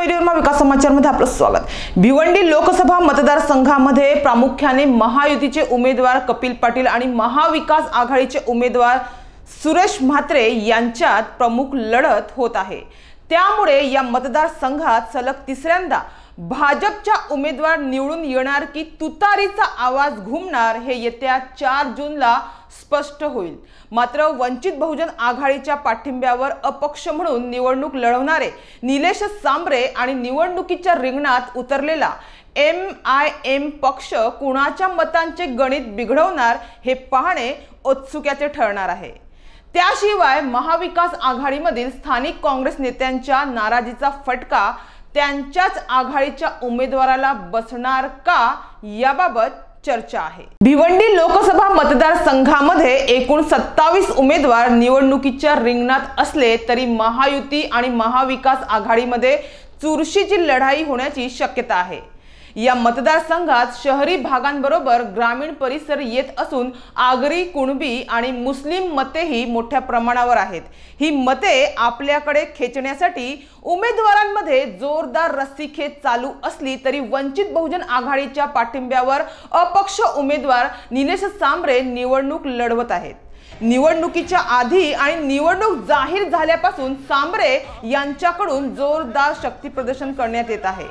विकास समाचारमध्ये आपलं स्वागत। भिवंडी लोकसभा मतदारसंघामध्ये प्रामुख्याने महायुतीचे उमेदवार कपिल पाटील आणि महाविकास आघाडीचे उमेदवार सुरेश म्हात्रे यांच्यात प्रमुख लढत होत आहे। त्यामुळे या मतदारसंघात सलग तिसऱ्यांदा भाजपच्या उमेदवार निवडून येणार की तुतारीचा आवाज घुमणार हे येत्या 4 जूनला स्पष्ट होईल। मात्र वंचित बहुजन आघाडीच्या पाठिंब्यावर अपक्ष म्हणून निवडणूक लढवणारे निलेश सांबरे आणि निवडणुकीच्या रिंगणात उतरलेला MIM पक्ष कुणाच्या मतांचे गणित बिघडवणार हे पाहणे औत्सुक्याचे ठरणार आहे। त्याशिवाय महाविकास आघाडीमधील स्थानिक काँग्रेस नेत्यांच्या नाराजीचा फटका त्यांच्याच आघाडीच्या उमेदवाराला बसणार का याबाबत चर्चा आहे। भिवंडी लोकसभा मतदारसंघामध्ये एकूण 27 उमेदवार निवडणुकीच्या रिंगणात असले तरी महायुती आणि महाविकास आघाडीमध्ये चुरशीची लढाई होण्याची शक्यता आहे। या मतदारसंघात शहरी भागांबरोबर ग्रामीण परिसर येत असून आगरी, कुणबी आणि मुस्लिम मतेही मोठ्या प्रमाणावर आहेत। ही मते आपल्याकडे खेचण्यासाठी उमेदवारांमध्ये जोरदार रस्सीखेच चालू असली तरी वंचित बहुजन आघाडीच्या पाठिंब्यावर अपक्ष उमेदवार निलेश सांबरे निवडणूक लढवत आहेत। निवडणुकीच्या आधी आणि निवडणूक जाहीर झाल्यापासून सांबरे यांच्याकडून जोरदार शक्ती प्रदर्शन करण्यात येत आहे।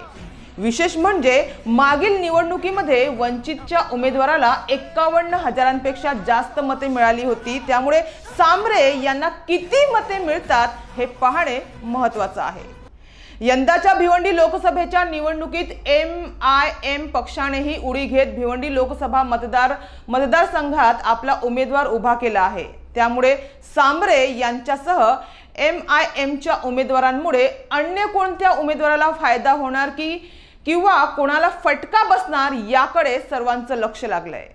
विशेष म्हणजे मागील निवडणुकीमध्ये वंचितच्या उमेदवाराला 51,000पेक्षा जास्त मते मिळाली होती। त्यामुळे सांबरे यांना किती मते मिळतात हे पाहणे महत्त्वाचे आहे। यंदाच्या भिवंडी लोकसभेच्या निवडणुकीत MIM पक्षानेही उडी घेत भिवंडी लोकसभा मतदारसंघात आपला उमेदवार उभा केला आहे। त्यामुळे सांबरे यांच्यासह MIMच्या उमेदवारांमुळे अन्य कोणत्या उमेदवाराला फायदा होणार किंवा कोणाला फटका बसणार याकडे सर्वांचं लक्ष लागलंय।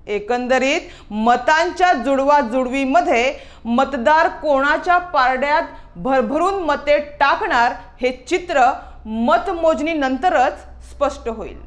एकंदरीत मतांच्या जुडवाजुडवीमध्ये मतदार कोणाच्या पारड्यात भरभरून मते टाकणार हे चित्र मतमोजणीनंतरच स्पष्ट होईल।